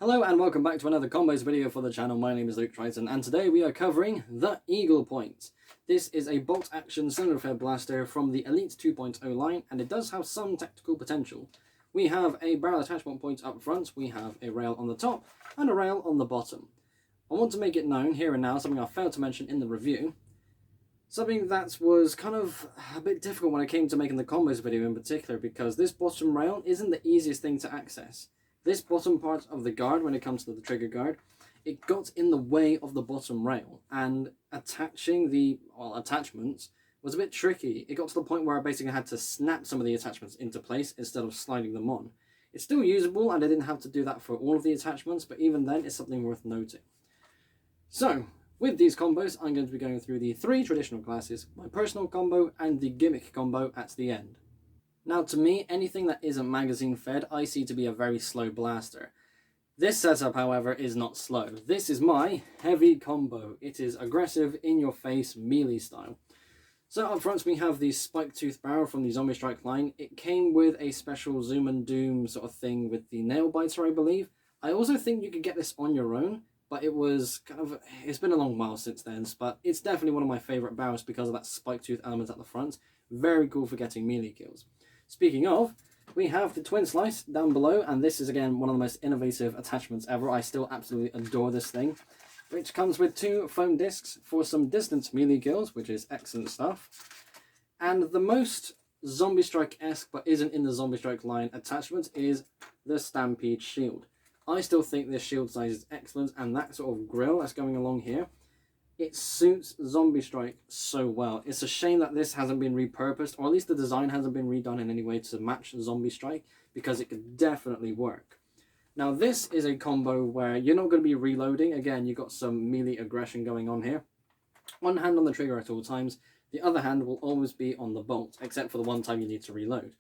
Hello and welcome back to another combos video for the channel. My name is Luke Triton and today we are covering the Eaglepoint. This is a bolt action cylinder fed blaster from the Elite 2.0 line and it does have some tactical potential. We have a barrel attachment point up front, we have a rail on the top and a rail on the bottom. I want to make it known here and now, something I failed to mention in the review, something that was kind of a bit difficult when it came to making the combos video in particular, because this bottom rail isn't the easiest thing to access. This bottom part of the guard, when it comes to the trigger guard, it got in the way of the bottom rail, and attaching the attachments was a bit tricky. It got to the point where I basically had to snap some of the attachments into place instead of sliding them on. It's still usable and I didn't have to do that for all of the attachments, but even then it's something worth noting. So, with these combos, I'm going to be going through the three traditional classes, my personal combo and the gimmick combo at the end. Now to me, anything that isn't magazine fed, I see to be a very slow blaster. This setup, however, is not slow. This is my heavy combo. It is aggressive, in your face, melee style. So up front we have the spike tooth barrel from the Zombie Strike line. It came with a special zoom and doom sort of thing with the nail biter, I believe. I also think you could get this on your own, but it's been a long while since then, but it's definitely one of my favourite barrels because of that spike tooth element at the front. Very cool for getting melee kills. Speaking of, we have the twin slice down below, and this is again one of the most innovative attachments ever. I still absolutely adore this thing, which comes with two foam discs for some distance melee kills, which is excellent stuff. And the most Zombie Strike-esque, but isn't in the Zombie Strike line attachment, is the Stampede shield. I still think this shield size is excellent, and that sort of grill that's going along here, it suits Zombie Strike so well. It's a shame that this hasn't been repurposed, or at least the design hasn't been redone in any way to match Zombie Strike, because it could definitely work. Now this is a combo where you're not going to be reloading. Again, you've got some melee aggression going on here. One hand on the trigger at all times, the other hand will always be on the bolt, except for the one time you need to reload.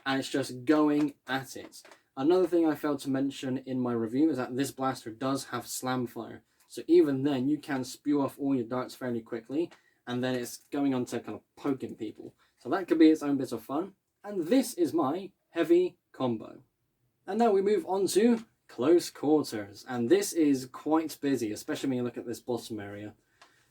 And it's just going at it. Another thing I failed to mention in my review is that this blaster does have slam fire. So even then, you can spew off all your darts fairly quickly, and then it's going on to kind of poking people. So that could be its own bit of fun. And this is my heavy combo. And now we move on to close quarters. And this is quite busy, especially when you look at this bottom area.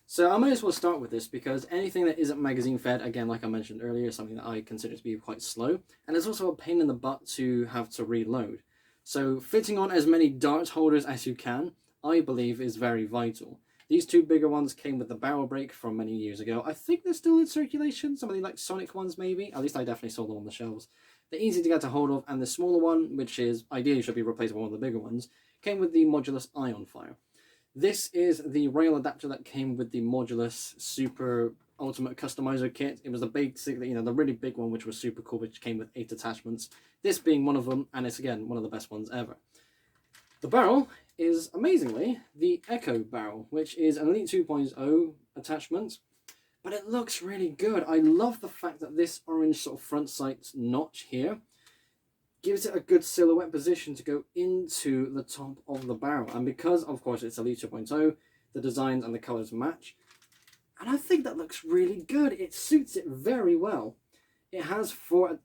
So I might as well start with this, because anything that isn't magazine fed, again, like I mentioned earlier, is something that I consider to be quite slow. And it's also a pain in the butt to have to reload. So fitting on as many dart holders as you can, I believe, is very vital. These two bigger ones came with the barrel break from many years ago. I think they're still in circulation, some of the like Sonic ones maybe. At least I definitely saw them on the shelves. They're easy to get a hold of, and the smaller one, which is ideally should be replaced by one of the bigger ones, came with the Modulus Ion Fire. This is the rail adapter that came with the Modulus Super Ultimate Customizer kit. It was the basic, the really big one, which was super cool, which came with 8 attachments. This being one of them, and it's again one of the best ones ever. The barrel is amazingly the Echo barrel, which is an Elite 2.0 attachment, but it looks really good. I love the fact that this orange sort of front sight notch here gives it a good silhouette position to go into the top of the barrel, and because of course it's Elite 2.0, the designs and the colors match, and I think that looks really good. It suits it very well. It has four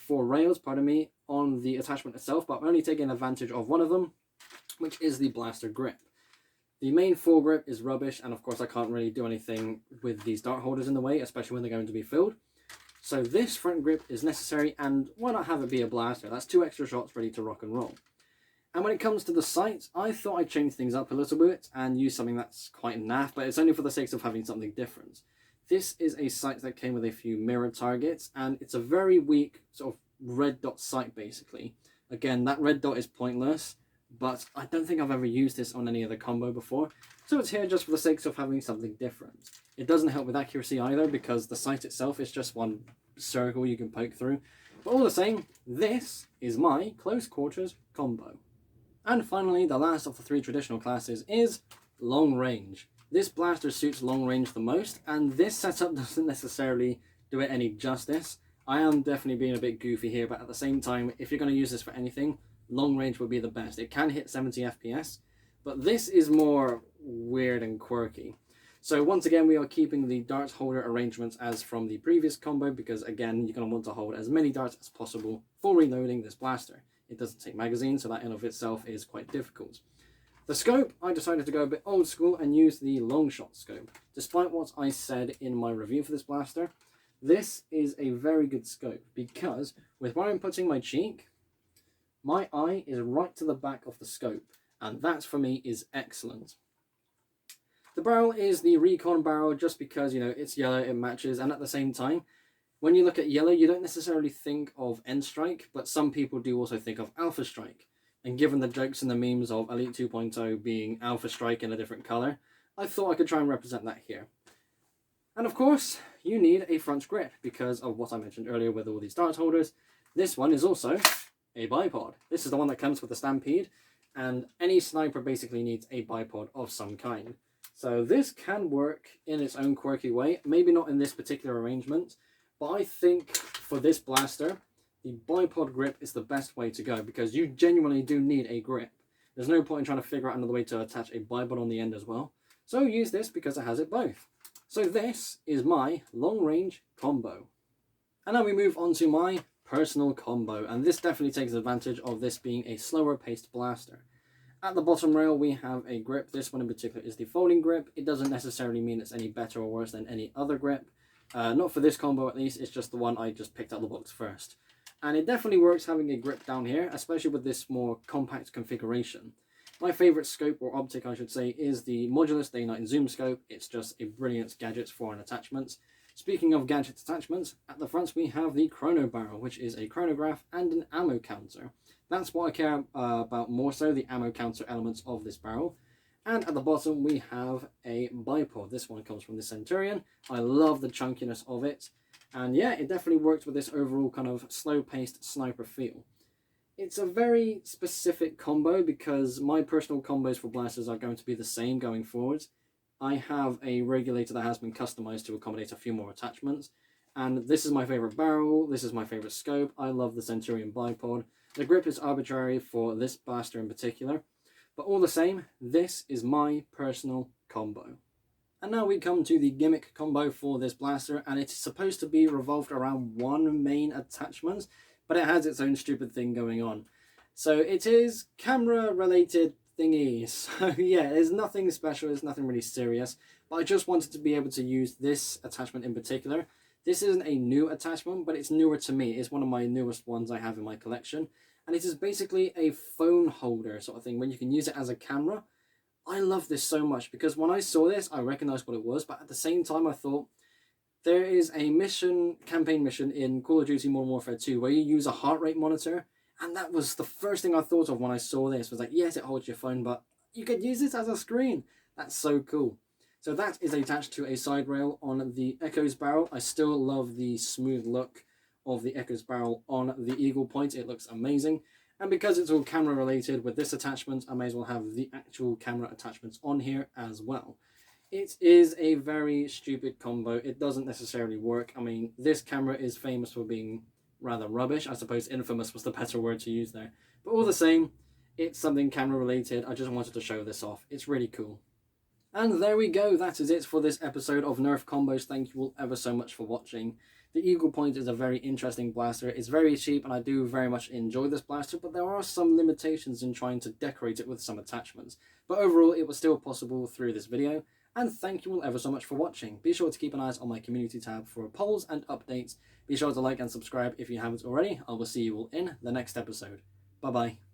rails, on the attachment itself, but I'm only taking advantage of one of them, which is the blaster grip. The main foregrip is rubbish, and of course I can't really do anything with these dart holders in the way, especially when they're going to be filled. So this front grip is necessary, and why not have it be a blaster? That's 2 extra shots ready to rock and roll. And when it comes to the sight, I thought I'd change things up a little bit and use something that's quite naff, but it's only for the sake of having something different. This is a sight that came with a few mirror targets, and it's a very weak sort of red dot sight basically. Again, that red dot is pointless, but I don't think I've ever used this on any other combo before, so it's here just for the sake of having something different. It doesn't help with accuracy either, because the sight itself is just one circle you can poke through, but all the same, this is my close quarters combo. And finally, the last of the 3 traditional classes is long range. This blaster suits long range the most, and this setup doesn't necessarily do it any justice. I am definitely being a bit goofy here, but at the same time, if you're going to use this for anything, long range would be the best. It can hit 70 FPS, but this is more weird and quirky. So once again, we are keeping the dart holder arrangements as from the previous combo, because again, you're going to want to hold as many darts as possible for reloading this blaster. It doesn't take magazines, so that in of itself is quite difficult. The scope, I decided to go a bit old school and use the long shot scope. Despite what I said in my review for this blaster, this is a very good scope because with where I'm putting my cheek, my eye is right to the back of the scope, and that for me is excellent. The barrel is the Recon barrel just because, you know, it's yellow, it matches, and at the same time, when you look at yellow, you don't necessarily think of End Strike, but some people do also think of Alpha Strike. And given the jokes and the memes of Elite 2.0 being Alpha Strike in a different colour, I thought I could try and represent that here. And of course, you need a front grip because of what I mentioned earlier with all these dart holders. This one is also a bipod. This is the one that comes with the Stampede, and any sniper basically needs a bipod of some kind. So this can work in its own quirky way, maybe not in this particular arrangement, but I think for this blaster, the bipod grip is the best way to go because you genuinely do need a grip. There's no point in trying to figure out another way to attach a bipod on the end as well. So use this because it has it both. So this is my long range combo. And now we move on to my personal combo, and this definitely takes advantage of this being a slower paced blaster. At the bottom rail we have a grip. This one in particular is the folding grip. It doesn't necessarily mean it's any better or worse than any other grip. Not for this combo at least, it's just the one I just picked out of the box first. And it definitely works having a grip down here, especially with this more compact configuration. My favourite scope, or optic I should say, is the Modulus Day Night Zoom scope. It's just a brilliant gadget for an attachment. Speaking of gadget attachments, at the front we have the chrono barrel, which is a chronograph and an ammo counter. That's what I care about more so, the ammo counter elements of this barrel. And at the bottom we have a bipod. This one comes from the Centurion. I love the chunkiness of it. And yeah, it definitely works with this overall kind of slow-paced sniper feel. It's a very specific combo because my personal combos for blasters are going to be the same going forward. I have a regulator that has been customized to accommodate a few more attachments. And this is my favorite barrel, this is my favorite scope. I love the Centurion bipod. The grip is arbitrary for this blaster in particular. But all the same, this is my personal combo. And now we come to the gimmick combo for this blaster, and it's supposed to be revolved around one main attachment, but it has its own stupid thing going on. So it is camera related thingy. So yeah, there's nothing special, there's nothing really serious, but I just wanted to be able to use this attachment in particular. This isn't a new attachment, but it's newer to me. It's one of my newest ones I have in my collection, and it is basically a phone holder sort of thing when you can use it as a camera. I love this so much because when I saw this, I recognized what it was, but at the same time I thought there is a campaign mission in Call of Duty Modern Warfare 2 where you use a heart rate monitor, and that was the first thing I thought of when I saw this. Was like, yes, it holds your phone, but you could use this as a screen. That's so cool. So that is attached to a side rail on the Echo's barrel. I still love the smooth look of the Echo's barrel on the Eaglepoint. It looks amazing. And because it's all camera related with this attachment, I may as well have the actual camera attachments on here as well. It is a very stupid combo. It doesn't necessarily work. I mean, this camera is famous for being rather rubbish. I suppose infamous was the better word to use there. But all the same, it's something camera related. I just wanted to show this off. It's really cool. And there we go. That is it for this episode of Nerf Combos. Thank you all ever so much for watching. The Eaglepoint is a very interesting blaster. It's very cheap and I do very much enjoy this blaster, but there are some limitations in trying to decorate it with some attachments. But overall, it was still possible through this video. And thank you all ever so much for watching. Be sure to keep an eye on my community tab for polls and updates. Be sure to like and subscribe if you haven't already. I will see you all in the next episode. Bye bye.